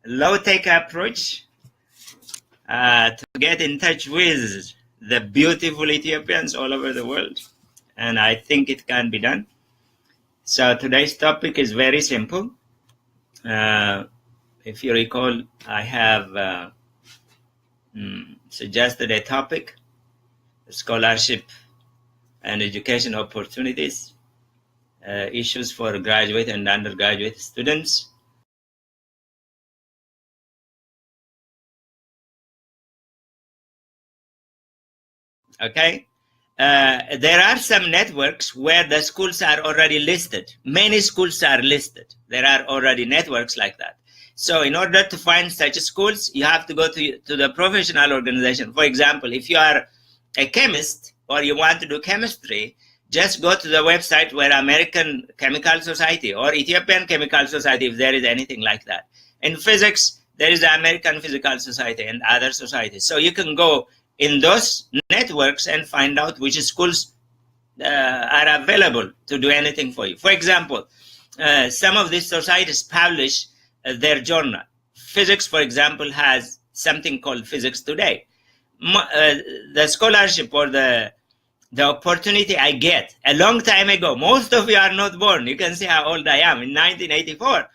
low-tech approach to get in touch with the beautiful Ethiopians all over the world. And I think it can be done. So today's topic is very simple. If you recall, I have suggested a topic, scholarship and education opportunities, issues for graduate and undergraduate students. Okay. There are some networks where the schools are already listed. Many schools are listed. There are already networks like that. So in order to find such schools, you have to go to the professional organization. For example, if you are a chemist or you want to do chemistry, just go to the website where American Chemical Society or Ethiopian Chemical Society, if there is anything like that. In physics, there is the American Physical Society and other societies. So you can go in those networks and find out which schools are available to do anything for you. For example, some of these societies publish their journal. Physics, for example, has something called Physics Today. The scholarship or the opportunity I get a long time ago, most of you are not born, you can see how old I am, in 1984,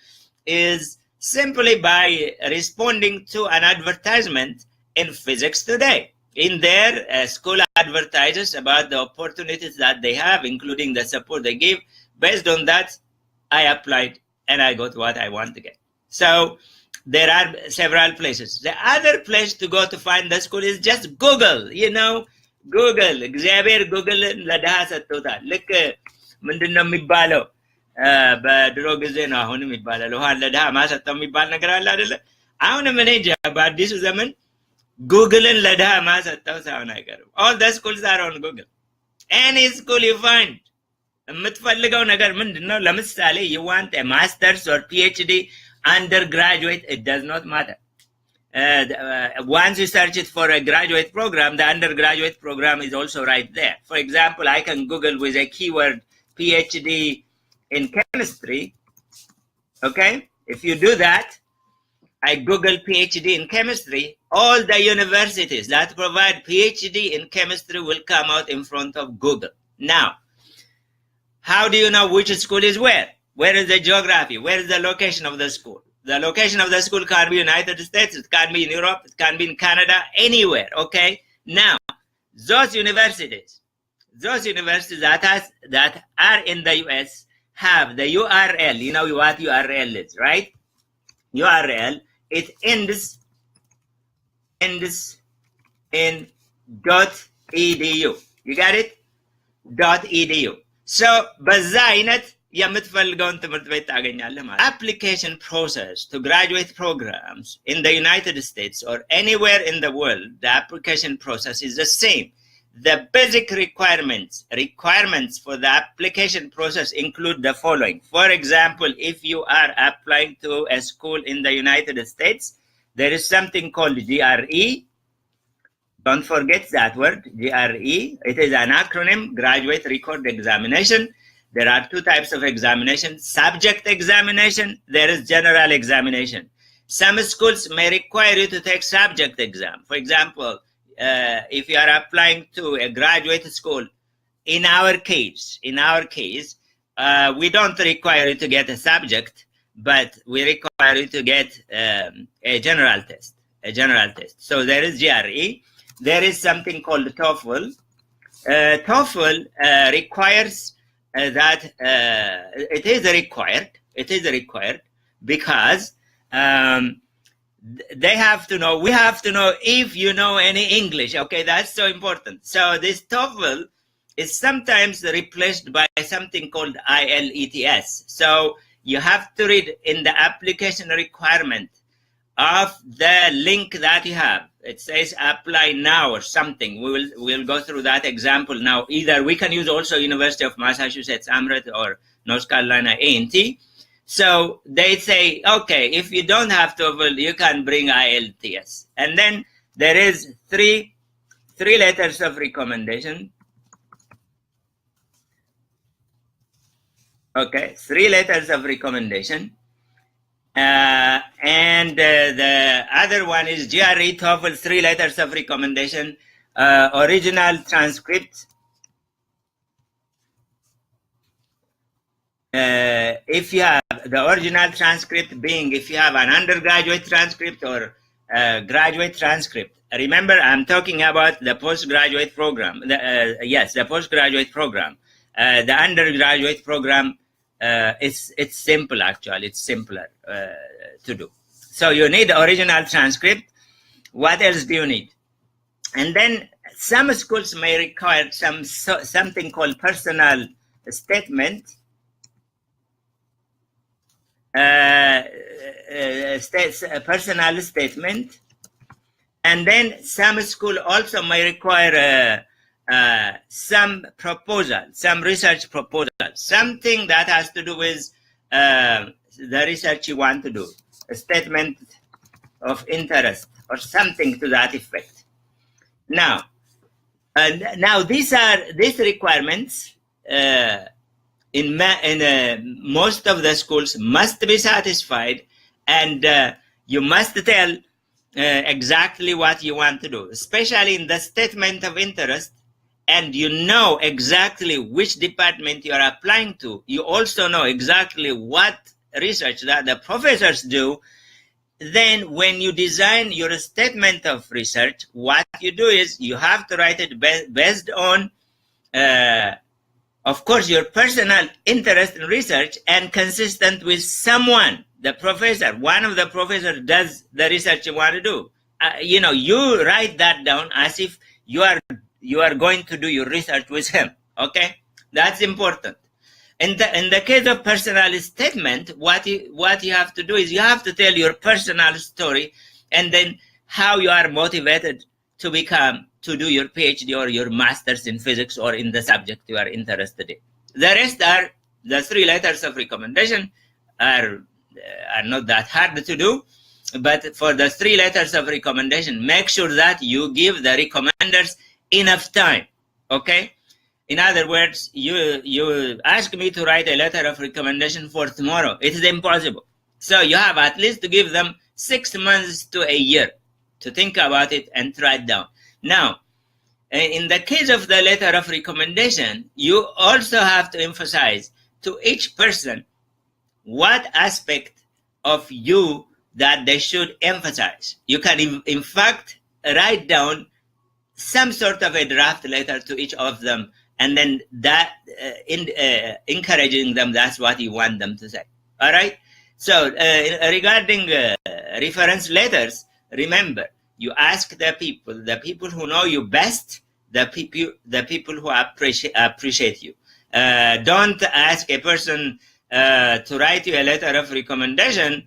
is simply by responding to an advertisement in Physics Today. In there, school advertises about the opportunities that they have, including the support they give. Based on that, I applied and I got what I want to get. So there are several places. The other place to go to find the school is just Google, Google. እግዚአብሔር ጉግል ለድሃ ሰጥቶታል። ልክ ምንድን ነው የሚባለው? በድሮ ጊዜ ነው አሁንም ይባላል። ውሃን ለድሃ ማሰጠው የሚባል ነገር አለ አይደለ? አሁንም እኔ እንጃ በአዲሱ ዘመን ጉግልን ለድሃ ማሰጠው ሳይሆን አይቀርም። All the schools are on Google. Any school you find. የምትፈልገው ነገር ምንድን ነው? ለምሳሌ you want a master's or PhD undergraduate, it does not matter. Once you search it for a graduate program, the undergraduate program is also right there. For example, I can Google with a keyword PhD in chemistry. Okay, if you do that, I Google PhD in chemistry, all the universities that provide PhD in chemistry will come out in front of Google. Now, how do you know which school is where? Where is the geography? Where is the location of the school? The location of the school can be United States, it can be in Europe, it can be in Canada, anywhere, okay? Now, those universities that are in the US have the URL. You know what URL is, right? URL, it ends in .edu. You got it? .edu. So, በዛ አይነት የምትፈልገውን ትምህርት ቤት ታገኛለህ ማለት። Application process to graduate programs in the United States or anywhere in the world, the application process is the same. The basic requirements for the application process include the following. For example, if you are applying to a school in the United States, there is something called GRE. Don't forget that word, GRE. It is an acronym, Graduate Record Examination. There are two types of examination, subject examination, there is general examination. Some schools may require you to take subject exam. For example, if you are applying to a graduate school, in our case, we don't require you to get a subject, but we require you to get a general test. So there is GRE. There is something called TOEFL. TOEFL requires that it is required because we have to know if you know any English. Okay, that's so important. So this TOEFL is sometimes replaced by something called IELTS. So you have to read in the application requirement of the link that you have. It says apply now or something. We'll go through that example now. Either we can use also University of Massachusetts Amherst or North Carolina A&T. So they say, okay, if you don't have TOEFL, you can bring IELTS. And then there is three letters of recommendation. Okay, 3 letters of recommendation. And the other one is GRE TOEFL 3 letters of recommendation, original transcript. If you have the original transcript, being if you have an undergraduate transcript or graduate transcript. Remember, I'm talking about the postgraduate program. Yes, the postgraduate program. The undergraduate program, it's simple actually. It's simpler to do. So you need the original transcript. What else do you need? And then some schools may require something called personal statement. Personal statement, and then some school also may require some proposal, some research proposal, something that has to do with the research you want to do, a statement of interest or something to that effect. Now these requirements in most of the schools must be satisfied, and you must tell exactly what you want to do, especially in the statement of interest, and you know exactly which department you are applying to. You also know exactly what research that the professors do. Then when you design your statement of research, what you do is you have to write it based on of course, your personal interest in research and consistent with someone, the professor. One of the professors does the research you want to do. You write that down as if you are going to do your research with him. Okay, that's important. In the case of personal statement, what you have to do is you have to tell your personal story, and then how you are motivated to do your PhD or your master's in physics or in the subject you are interested in. The rest are the 3 letters of recommendation are not that hard to do, but for the 3 letters of recommendation, make sure that you give the recommenders enough time. Okay? In other words, you ask me to write a letter of recommendation for tomorrow. It is impossible. So you have at least to give them 6 months to a year to think about it and write down. Now, in the case of the letter of recommendation, you also have to emphasize to each person what aspect of you that they should emphasize. You can, in fact, write down some sort of a draft letter to each of them, and then that encouraging them, that's what you want them to say. All right? So regarding reference letters, remember, you ask the people who know you best, the people who appreciate you. Don't ask a person to write you a letter of recommendation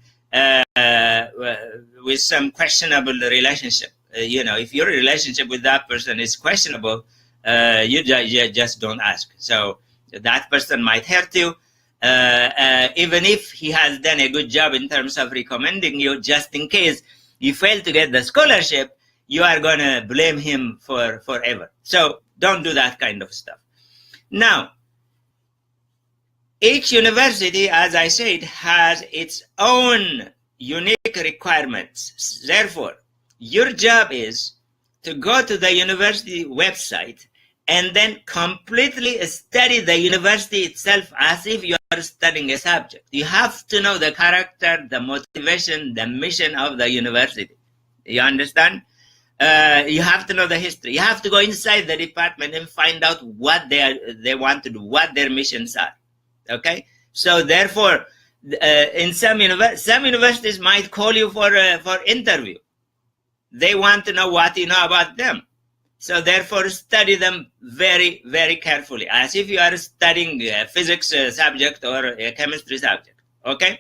with some questionable relationship. If your relationship with that person is questionable, you just don't ask. So that person might hurt you, even if he has done a good job in terms of recommending you. Just in case you fail to get the scholarship, you are going to blame him forever. So don't do that kind of stuff. Now, each university, as I said, has its own unique requirements. Therefore, your job is to go to the university website and then completely study the university itself as if you are studying a subject. You have to know the character, the motivation, the mission of the university. You understand? You have to know the history. You have to go inside the department and find out what they want to do, what their missions are. Okay? So therefore, in some universities might call you for interview. They want to know what you know about them. So therefore, study them very, very carefully, as if you are studying a physics subject or a chemistry subject. Okay?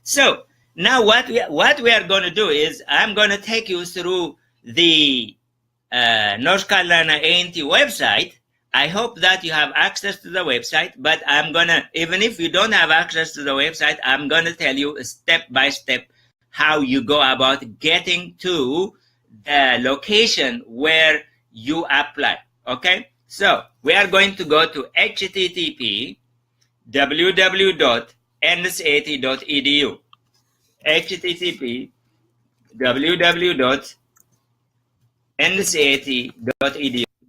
So now what we are going to do is I'm going to take you through the North Carolina A&T website. I hope that you have access to the website, but I'm going to, even if you don't have access to the website, I'm going to tell you step by step how you go about getting to the location where you apply. Okay? So we are going to go to http://www.nsat.edu. http www.ncat.edu.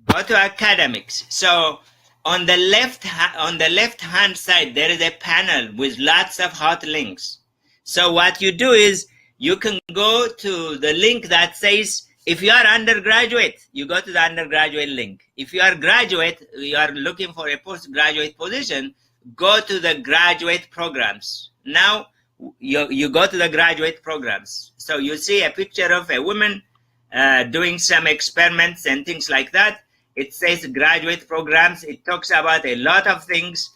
Go to academics. So on the left hand side, there is a panel with lots of hot links. So what you do is you can go to the link that says, if you are undergraduate, you go to the undergraduate link. If you are graduate, you are looking for a postgraduate position, go to the graduate programs. Now you go to the graduate programs. So you see a picture of a woman doing some experiments and things like that. It says graduate programs. It talks about a lot of things,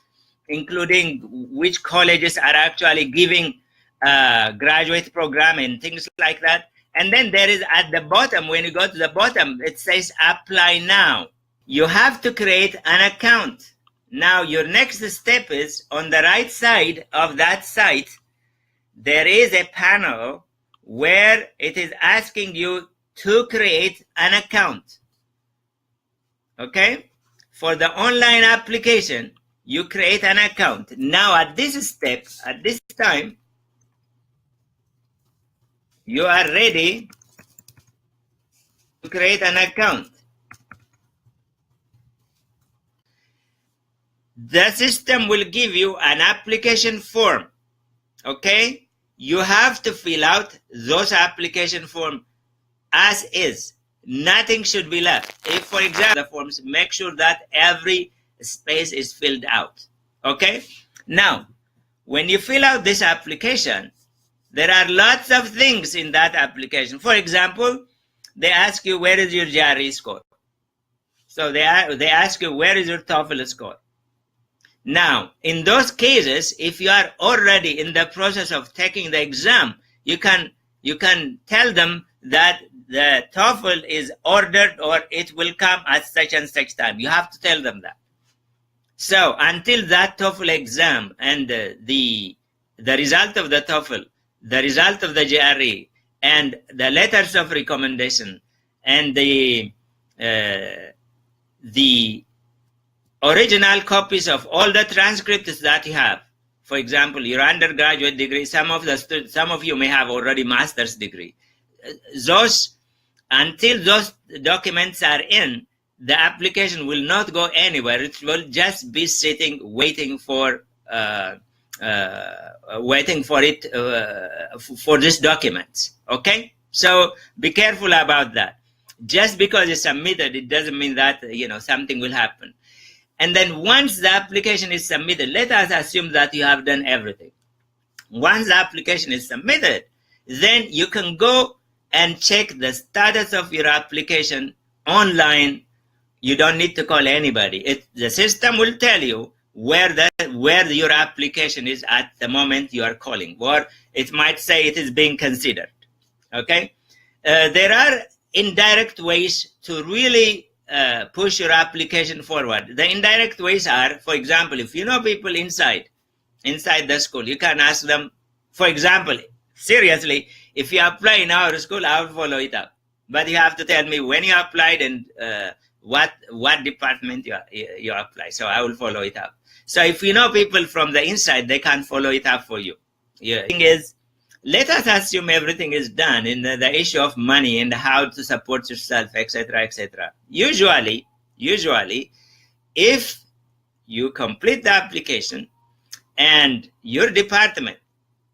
including which colleges are actually giving graduate program and things like that. And then there is at the bottom, when you go to the bottom, it says apply now. You have to create an account. Now your next step is on the right side of that site, there is a panel where it is asking you to create an account. Okay? For the online application, you create an account. Now at this step, at this time, you are ready to create an account. The system will give you an application form. Okay? You have to fill out those application form as is. Nothing should be left. If, for example, the forms, make sure that every space is filled out. Okay? Now, when you fill out this application, there are lots of things in that application. For example, they ask you, where is your GRE score? So they ask you, where is your TOEFL score? Now, in those cases, if you are already in the process of taking the exam, you can tell them that the TOEFL is ordered or it will come at such and such time. You have to tell them that. So until that TOEFL exam and the result of the TOEFL, the result of the GRE, and the letters of recommendation, and the original copies of all the transcripts that you have. For example, your undergraduate degree, some of you may have already master's degree. Until those documents are in, the application will not go anywhere. It will just be sitting, waiting for this document. Okay, so be careful about that. Just because it's submitted, it doesn't mean that something will happen. And then once the application is submitted, let us assume that you have done everything. Once the application is submitted, then you can go and check the status of your application online. You don't need to call anybody. The system will tell you where your application is at the moment you are calling, or it might say it is being considered. Okay, there are indirect ways to really push your application forward. The indirect ways are, for example, if you know people inside the school, you can ask them. For example, seriously, if you apply in our school, I will follow it up. But you have to tell me when you applied and what department you apply. So I will follow it up. So if you know people from the inside, they can follow it up for you. The thing is, let us assume everything is done in the issue of money and how to support yourself, etc., etc. Usually, if you complete the application and your department,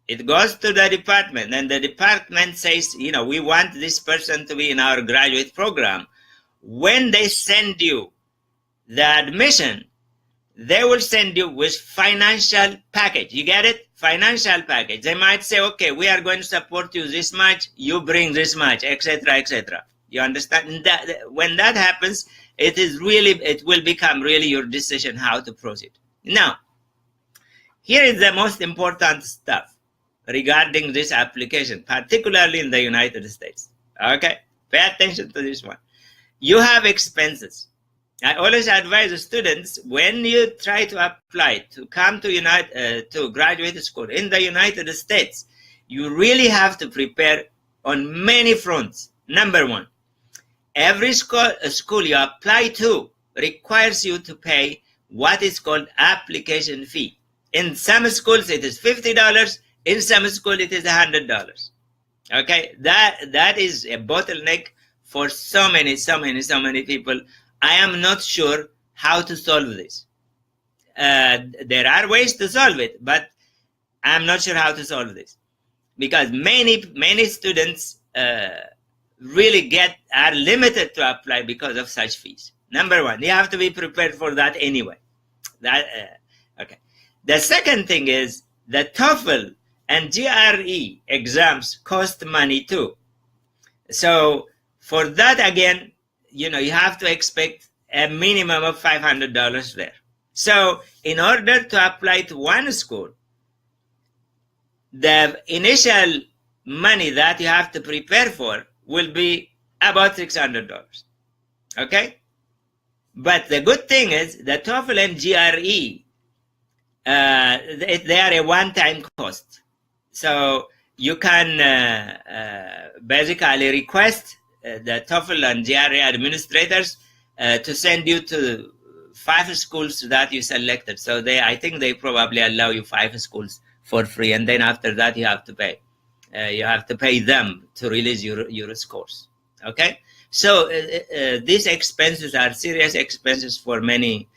it goes to the department and the department says, we want this person to be in our graduate program. When they send you the admission, they will send you with financial package. You get it? Financial package. They might say, okay, we are going to support you this much, you bring this much, etc., etc. You understand? When that happens, it will become really your decision how to proceed. Now, here is the most important stuff regarding this application, particularly in the United States. Okay? Pay attention to this one. You have expenses. I always advise the students, when you try to apply to come to graduate school in the United States, you really have to prepare on many fronts. Number one, every school you apply to requires you to pay what is called application fee. In some schools, it is $50. In some school, it is $100. Okay, that is a bottleneck for so many people. I am not sure how to solve this. There are ways to solve it, but I'm not sure how to solve this, because many students really are limited to apply because of such fees. Number one, you have to be prepared for that anyway. Okay. The second thing is the TOEFL and GRE exams cost money too. So for that, again, you have to expect a minimum of $500 there. So in order to apply to one school, the initial money that you have to prepare for will be about $600. Okay? But the good thing is the TOEFL and GRE, they are a one-time cost. So you can basically request the TOEFL and GRE administrators to send you to 5 schools that you selected. So I think they probably allow you 5 schools for free, and then after that you have to pay. You have to pay them to release your scores. Okay, so these expenses are serious expenses for many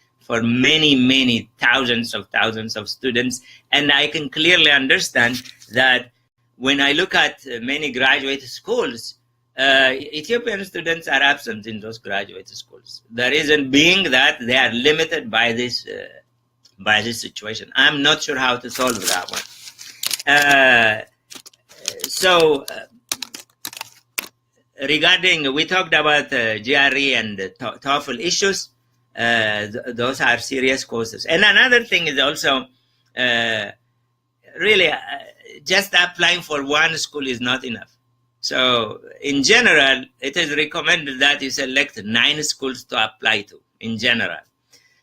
thousands of students, and I can clearly understand that when I look at many graduate schools, Ethiopian students are absent in those graduate schools. The reason being that they are limited by this situation. I'm not sure how to solve that one. Regarding, we talked about GRE and TOEFL issues. Those are serious causes. And another thing is also really just applying for one school is not enough. So in general, it is recommended that you select 9 schools to apply to in general.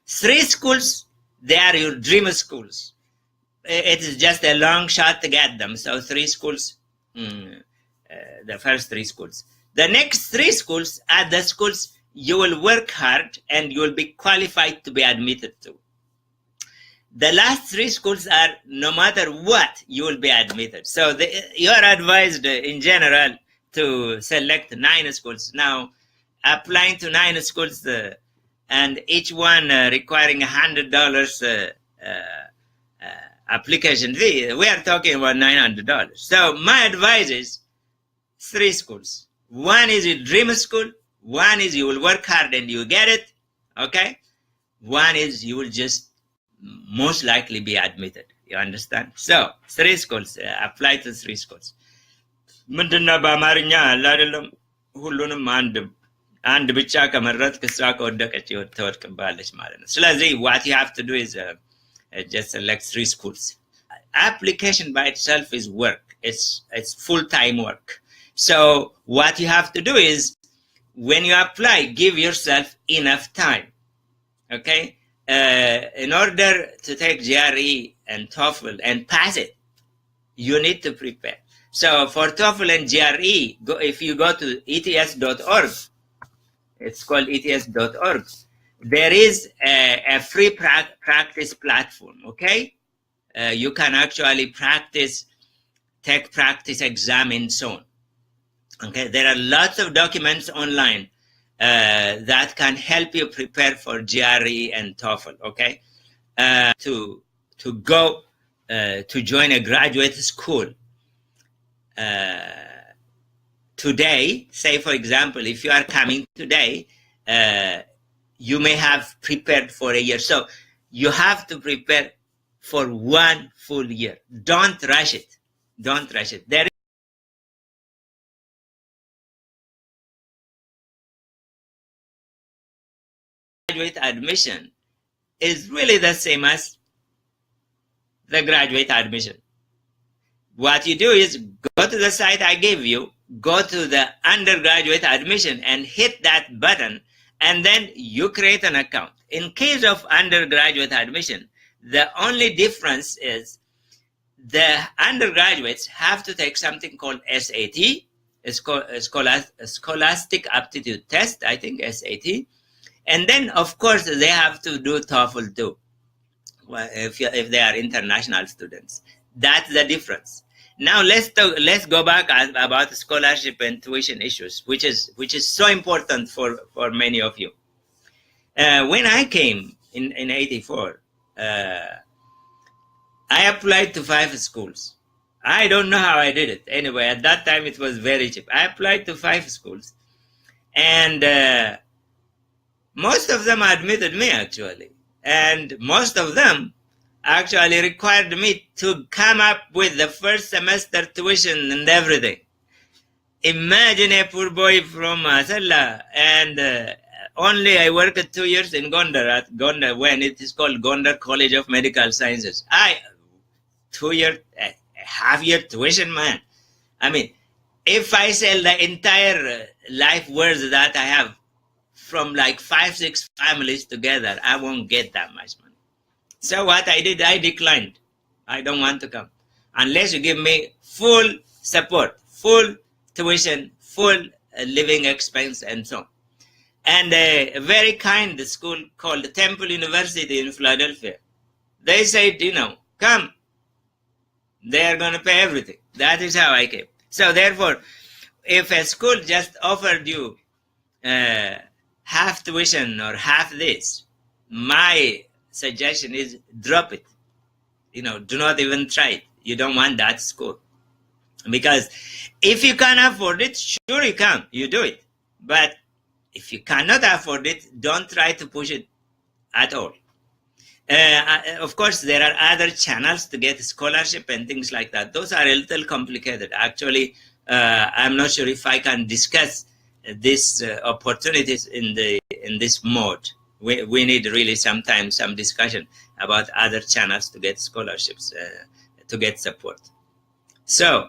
3 schools, they are your dream schools. It is just a long shot to get them. So 3 schools, the first 3 schools. The next 3 schools are the schools you will work hard and you will be qualified to be admitted to. The last 3 schools are no matter what, you will be admitted. So you are advised in general to select 9 schools. Now, applying to 9 schools and each one requiring $100 application fee, we are talking about $900. So my advice is 3 schools. One is a dream school. One is you will work hard and you get it. Okay. One is you will just most likely be admitted. You understand? So 3 schools. Apply to 3 schools. ምንድነው በአማርኛ አይደለም ሁሉንም አንድ ብቻ ከመረጥክ እሷ ከወደቀች ትወድቅብሃለች ማለት ነው። ስለዚህ what you have to do is just select 3 schools. Application by itself is work. It's full-time work. So what you have to do is when you apply, give yourself enough time. Okay? In order to take GRE and TOEFL and pass it, you need to prepare. So for TOEFL and GRE, if you go to ets.org, it's called ets.org, there is a free practice platform, okay? You can actually take practice exam and so on. Okay, there are lots of documents online that can help you prepare for GRE and TOEFL, okay? To go to join a graduate school. Today, say for example, if you are coming today, you may have prepared for a year. So you have to prepare for 1 full year. Don't rush it. Don't rush it. There graduate admission is really the same as the graduate admission. What you do is go to the site I gave you, go to the undergraduate admission and hit that button, and then you create an account. In case of undergraduate admission, the only difference is the undergraduates have to take something called SAT. It's called a Scholastic Aptitude Test, I think, SAT. And then, of course, they have to do TOEFL too, if they are international students. That's the difference. Now let's go back about scholarship and tuition issues, which is so important for many of you. When I came in 84, I applied to 5 schools. I don't know how I did it. Anyway, at that time it was very cheap. I applied to 5 schools, and most of them admitted me actually, and most of them actually required me to come up with the first semester tuition and everything. Imagine a poor boy from Asala, and only I worked 2 years in Gondar, at Gondar, when it is called Gondar College of Medical Sciences. 2-year, half-year tuition, man. I mean, if I sell the entire life words that I have from like 5-6 families together, I won't get that much money. So what I did, I declined. I don't want to come unless you give me full support, full tuition, full living expense, and so on. And a very kind school called Temple University in Philadelphia, they said, come. They are going to pay everything. That is how I came. So therefore, if a school just offered you half tuition or half this, my suggestion is drop it. Do not even try it. You don't want that school. Because if you can afford it, sure you can. You do it. But if you cannot afford it, don't try to push it at all. Of course, there are other channels to get scholarship and things like that. Those are a little complicated. Actually, I'm not sure if I can discuss these opportunities in this mode. We need really sometimes some discussion about other channels to get scholarships, to get support. So,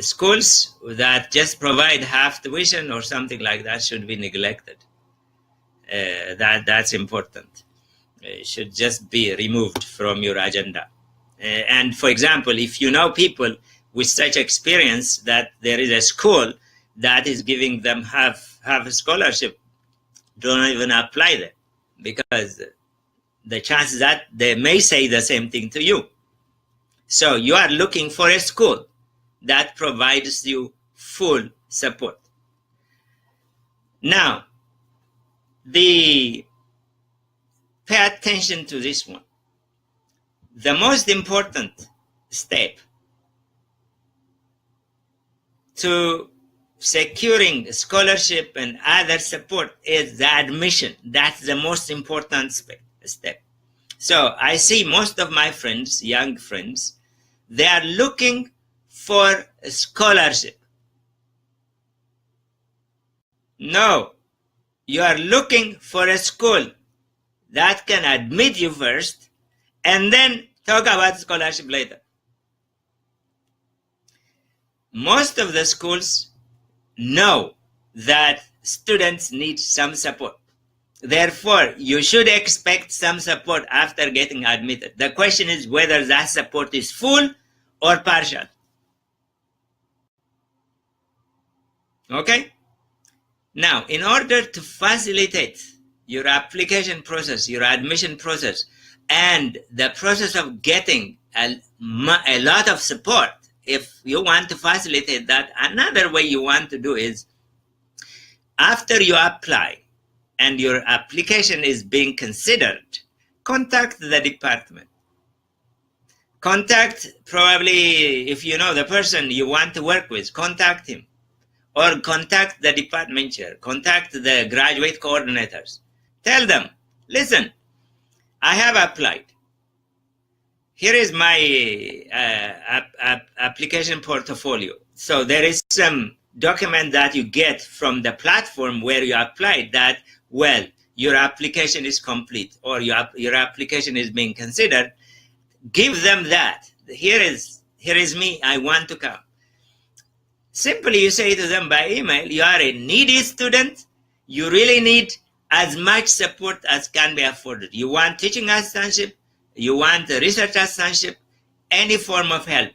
schools that just provide half tuition or something like that should be neglected. That's important. It should just be removed from your agenda. And for example, if you know people with such experience that there is a school that is giving them half a scholarship, don't even apply there, because the chances that they may say the same thing to you. So you are looking for a school that provides you full support. Now, pay attention to this one. The most important step to securing scholarship and other support is the admission. That's the most important step. So I see most of my friends, young friends, they are looking for a scholarship. No, you are looking for a school that can admit you first and then talk about scholarship later. Most of the schools know that students need some support. Therefore, you should expect some support after getting admitted. The question is whether that support is full or partial. Okay? Now, in order to facilitate your application process, your admission process, and the process of getting a lot of support, if you want to facilitate that, another way you want to do is, after you apply and your application is being considered, contact the department. Contact, probably, if you know the person you want to work with, contact him. Or contact the department chair, contact the graduate coordinators. Tell them, listen, I have applied. Here is my application portfolio. So there is some document that you get from the platform where you applied that, well, your application is complete or your application is being considered. Give them that. Here is me, I want to come. Simply you say to them by email, you are a needy student. You really need as much support as can be afforded. You want teaching assistantship, you want research assistantship, any form of help.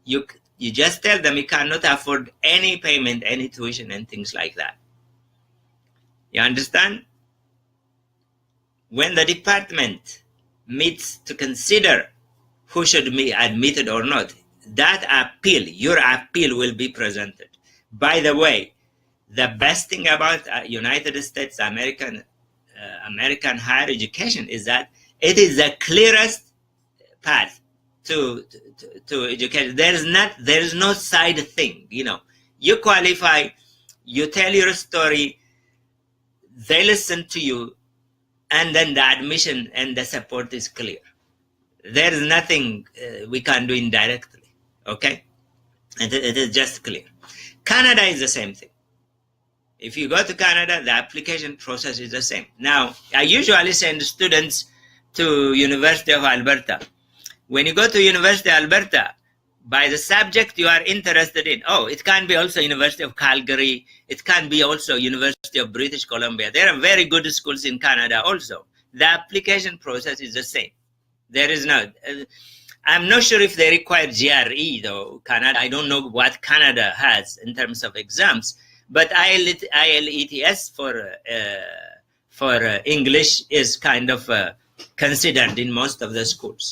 You just tell them you cannot afford any payment, any tuition and things like that. You understand? When the department meets to consider who should be admitted or not. That appeal, your appeal will be presented. By the way, the best thing about United States American higher education is that it is the clearest path to education. There is no side thing. You qualify, you tell your story, they listen to you, and then the admission and the support is clear. There is nothing we can do indirectly. Okay, it is just clear. Canada is the same thing. If you go to Canada, the application process is the same. Now, I usually send students to University of Alberta. When you go to University of Alberta, by the subject you are interested in, it can be also University of Calgary, it can be also University of British Columbia. There are very good schools in Canada also. The application process is the same. There is no... I'm not sure if they require GRE though, Canada. I don't know what Canada has in terms of exams, but IELTS for English is kind of considered in most of the schools.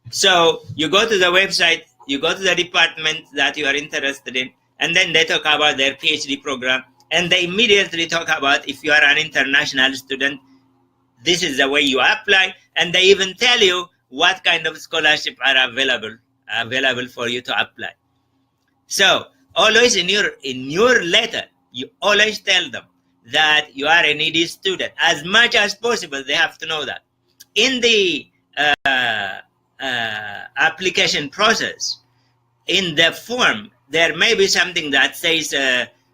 So you go to the website, you go to the department that you are interested in, and then they talk about their PhD program, and they immediately talk about if you are an international student, this is the way you apply, and they even tell you what kind of scholarship are available for you to apply. So always in your letter, you always tell them that you are a needy student. As much as possible, they have to know that. In the application process, in the form, there may be something that says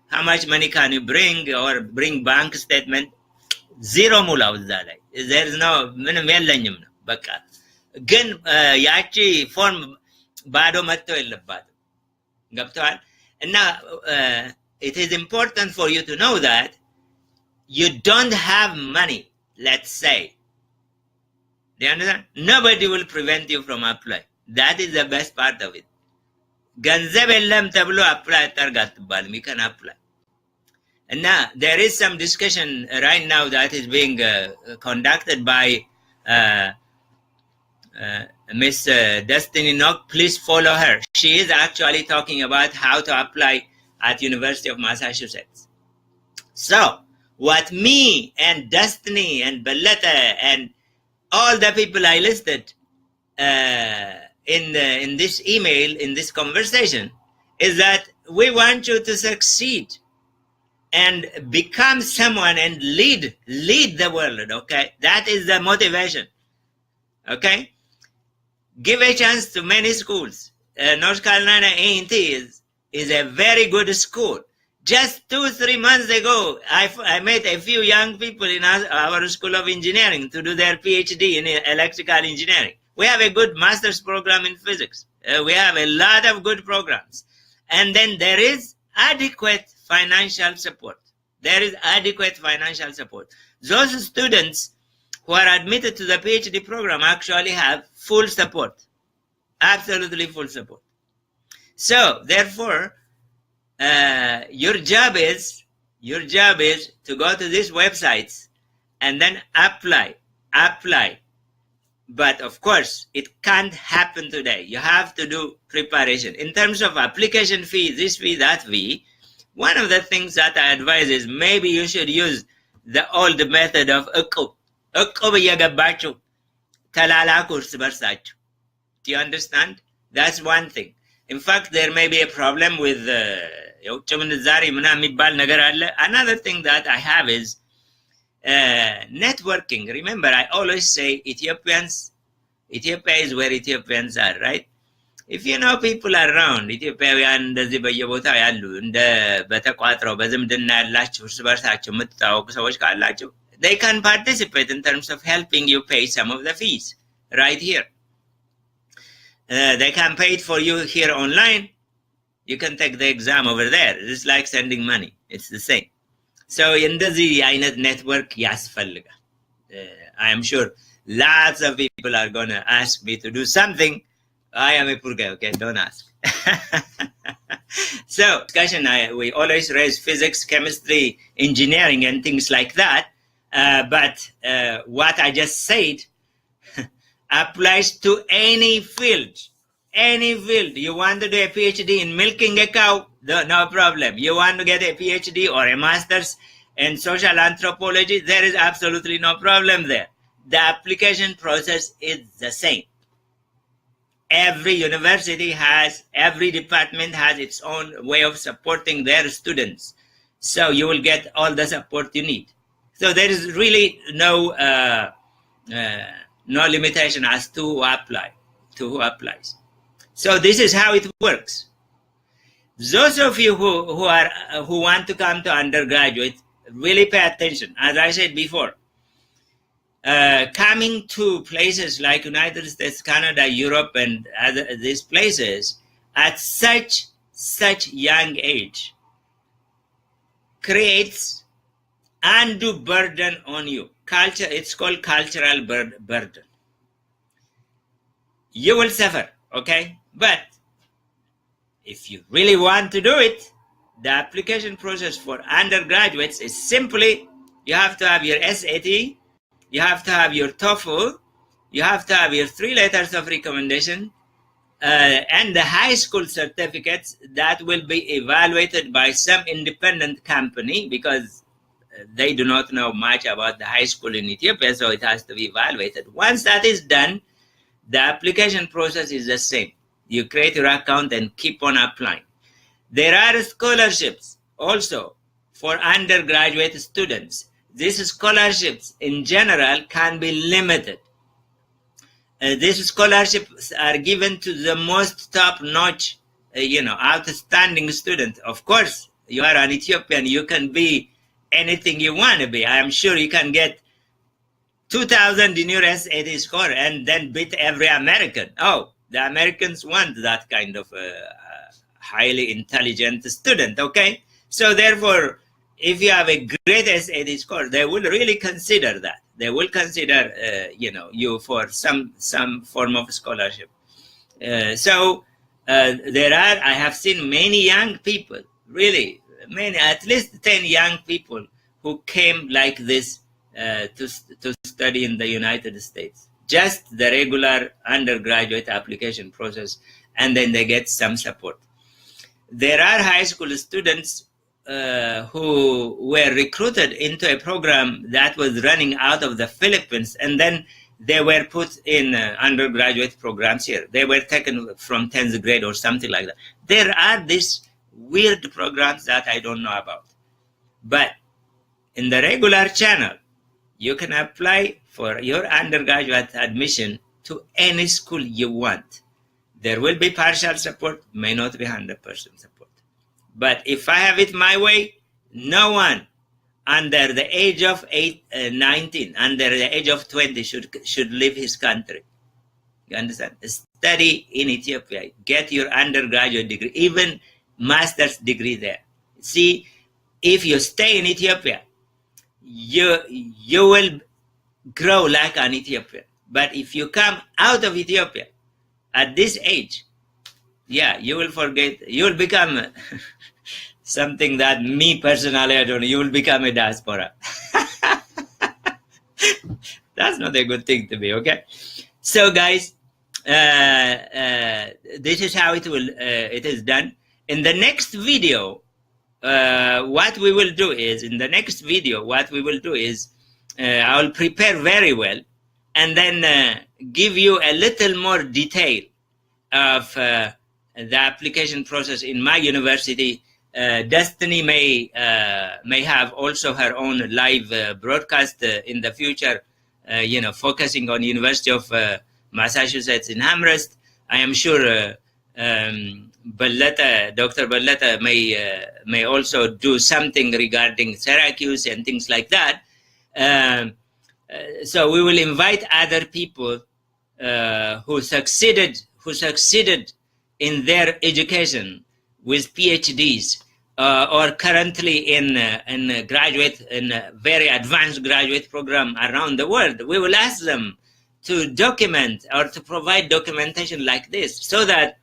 how much money can you bring, or bring bank statement. Zero mula uzzalai. There is no minimum baka. ግን ያቺ ፎርም ባዶ መጥቶ የለባትም ገብተዋል እና it is important for you to know that you don't have money, let's say. Do you understand? Nobody will prevent you from applying. That is the best part of it. ገንዘብ የለም ተብሎ apply አታርግ አትባልም. You can apply. And now there is some discussion right now that is being conducted by Miss Destiny Nock. Please follow her. She is actually talking about how to apply at University of Massachusetts. So what me and Destiny and Belletta and all the people I listed in this email, in this conversation, is that we want you to succeed and become someone and lead the world. Okay, that is the motivation. Okay, give a chance to many schools. North Carolina A&T is a very good school. Just 2-3 months ago, I met a few young people in our School of Engineering to do their PhD in electrical engineering. We have a good master's program in physics. We have a lot of good programs. And then there is adequate financial support. There is adequate financial support. Those students who are admitted to the PhD program actually have full support, absolutely full support. So therefore, your job is to go to these websites and then apply. But of course, it can't happen today. You have to do preparation. In terms of application fee, this fee, that fee, one of the things that I advise is maybe you should use the old method of እቁብ እየገባችሁ ተላላኩ እርስ በርሳችሁ. Do you understand? That's one thing. In fact, there may be a problem with የውጭ ምንዛሪ ምናምን የሚባል ነገር አለ. Another thing that I have is networking. Remember, I always say Ethiopia is where Ethiopians are, right? If you know people around, ኢትዮጵያውያን እንደዚህ በየቦታው ያሉ እንደ በተቋጥረው በዝምድና ያላችሁ እርስ በርሳችሁ የምትታወቁ ሰዎች ካላችሁ, they can participate in terms of helping you pay some of the fees right here. They can pay it for you here online. You can take the exam over there. It's like sending money. It's the same. So እንደዚህ አይነት network ያስፈልጋል. I am sure lots of people are going to ask me to do something. I am a poor guy, okay? Don't ask. So discussion, we always raise physics, chemistry, engineering, and things like that. But what I just said, applies to any field. Any field. You want to do a PhD in milking a cow? No problem. You want to get a PhD or a master's in social anthropology? There is absolutely no problem there. The application process is the same. Every university has, every department has its own way of supporting their students. So you will get all the support you need. So there is really no limitation as to who applies. So this is how it works. Those of you who want to come to undergraduate, really pay attention. As I said before, coming to places like United States, Canada, Europe, and these places at such young age creates undue burden on you. Culture, it's called cultural burden. You will suffer, okay? But if you really want to do it, the application process for undergraduates is simply, you have to have your SAT, you have to have your TOEFL, you have to have your 3 letters of recommendation, and the high school certificates that will be evaluated by some independent company, because they do not know much about the high school in Ethiopia, so it has to be evaluated. Once that is done, the application process is the same. You create your account and keep on applying. There are scholarships also for undergraduate students. These scholarships in general can be limited. These scholarships are given to the most top-notch, outstanding student. Of course, you are an Ethiopian, you can be anything you want to be. I am sure you can get 2,000 in your SAT score and then beat every American. Oh, the Americans want that kind of highly intelligent student, okay? So therefore, if you have a great SAT score, they will really consider that. They will consider, you for some form of scholarship. I have seen many young people, really, many, at least 10 young people who came like this to study in the United States. Just the regular undergraduate application process, and then they get some support. There are high school students who were recruited into a program that was running out of the Philippines, and then they were put in undergraduate programs here. They were taken from 10th grade or something like that. There are these weird programs that I don't know about. But in the regular channel, you can apply for your undergraduate admission to any school you want. There will be partial support, may not be 100% support. But if I have it my way, no one under the age of 19, under the age of 20 should leave his country. You understand? Study in Ethiopia, get your undergraduate degree, even master's degree there. See, if you stay in Ethiopia, you will grow like an Ethiopian. But if you come out of Ethiopia at this age, yeah, you will forget, you will become something that me personally, I don't know, you will become a diaspora. That's not a good thing to be, okay? So guys, this is how it is done. In the next video, what we will do is, I will prepare very well and then give you a little more detail of the application process in my university. Destiny may have also her own live broadcast in the future, focusing on University of Massachusetts in Amherst. I am sure Dr. Balletta may also do something regarding Syracuse and things like that. So we will invite other people who succeeded in their education with PhDs or currently in a very advanced graduate program around the world. We will ask them to document or to provide documentation like this, so that,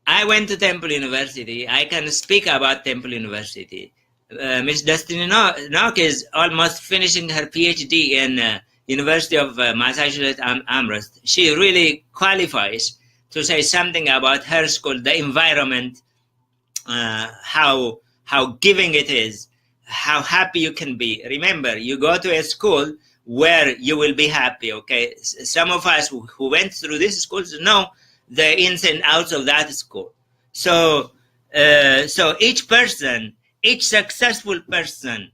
I went to Temple University. I can speak about Temple University. Miss Destiny Knock is almost finishing her PhD University of Massachusetts Amherst, she really qualifies to say something about her school, the environment, how giving it is, how happy you can be. Remember, you go to a school where you will be happy. Okay, some of us who went through these schools know the ins and outs of that school. So each person, each successful person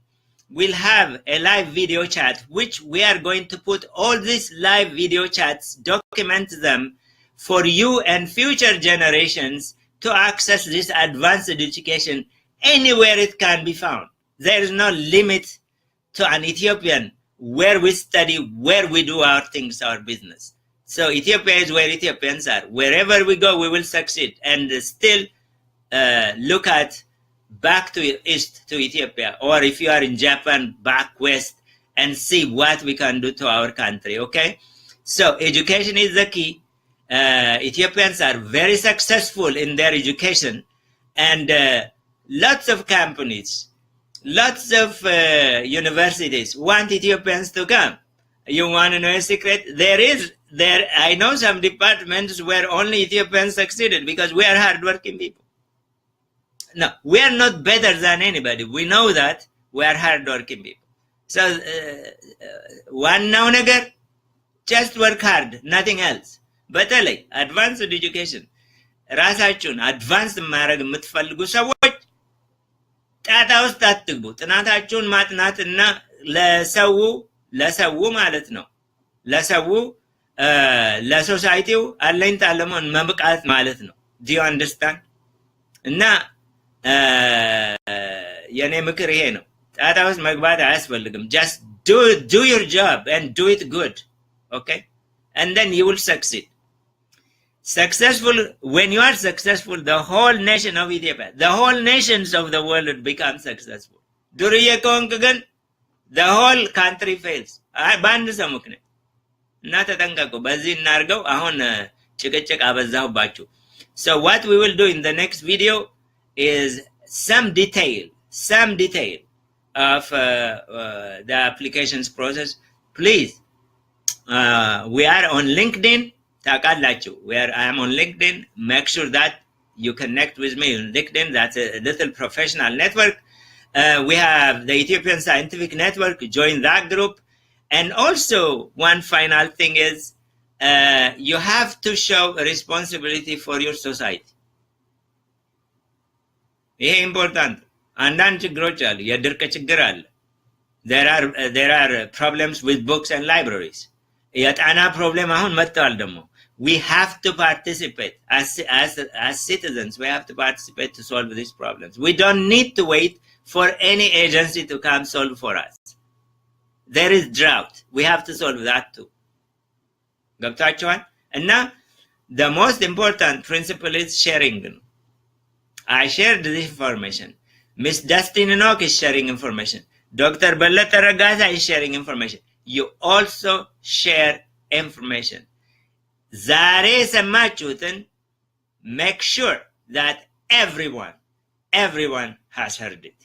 will have a live video chat, which we are going to put all these live video chats, document them for you and future generations to access this advanced education anywhere it can be found. There is no limit to an Ethiopian where we study, where we do our things, our business. So Ethiopia is where Ethiopians are. Wherever we go, we will succeed. And still look at back to east to Ethiopia, or if you are in Japan, back west, and see what we can do to our country. Okay, so education is the key. Ethiopians are very successful in their education, and lots of companies, lots of universities want Ethiopians to come. You want to know a secret? I know some departments where only Ethiopians succeeded because we are hardworking people. No, we are not better than anybody. We know that we are hardworking people. So one now ነገር, just work hard, nothing else. በተለይ advanced education ራሳችሁን አድቫንስ ማድረግ የምትፈልጉ ሰዎች ጣጣ ውስጥ አትግቡ። ጥናታችሁን ማጥናትና ለሰው ማለት ነው፣ ለሶሳይቲው አለኝታ ለመሆን መብቃት ማለት ነው። do you understand? እና የኔ ምክር ይሄ ነው። ጣጣ ውስጥ መግባት አያስፈልግም። just do your job and do it good, okay, and then you will succeed. When you are successful, the whole nation of Ethiopia, the whole nations of the world will become successful. ዱርዬ ከሆንክ ግን the whole country fails. በአንድ ሰው ምክንያት እና ተጠንቀቁ። በዚህ እናርገው። አሁን ጭቅጭቅ አበዛሁባችሁ። So what we will do in the next video is some detail of the applications process. Please, we are on LinkedIn. ታውቃላችሁ, where I am on LinkedIn. Make sure that you connect with me on LinkedIn. That's a little professional network. We have the Ethiopian Scientific Network. Join that group. And also, one final thing is, you have to show responsibility for your society. ይሄ ኢምፖርታንት። አንዳንድ ችግሮች አሉ። የድርቅ ችግር አለ። There are problems with books and libraries. የጣና ፕሮብሌም አሁን መጥተዋል ደግሞ። We have to participate as citizens. We have to participate to solve these problems. We don't need to wait for any agency to come solve for us. There is drought. We have to solve that too. ገብታችኋል? እና the most important principle is sharing. I shared this information. Miss Dustin Enoch is sharing information. Dr. Bellata Ragasa is sharing information. You also share information. ዛሬ ሰማችሁትን make sure that everyone has heard it.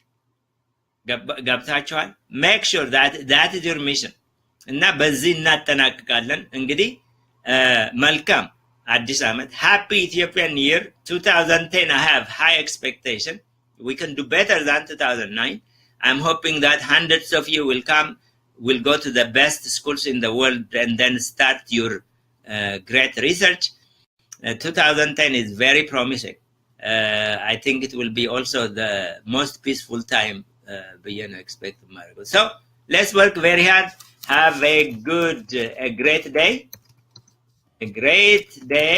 ገብታችኋል? make sure that is your mission. እና በዚህ እናጠናቅቃለን። እንግዲህ መልካም አዲስ ዓመት. Happy Ethiopian year 2010. I have high expectation. We can do better than 2009. I'm hoping that hundreds of you will go to the best schools in the world and then start your great research. 2010 is very promising. I think it will be also the most peaceful time ብዬ ነው expect ማድረገው. So let's work very hard. Have a great day.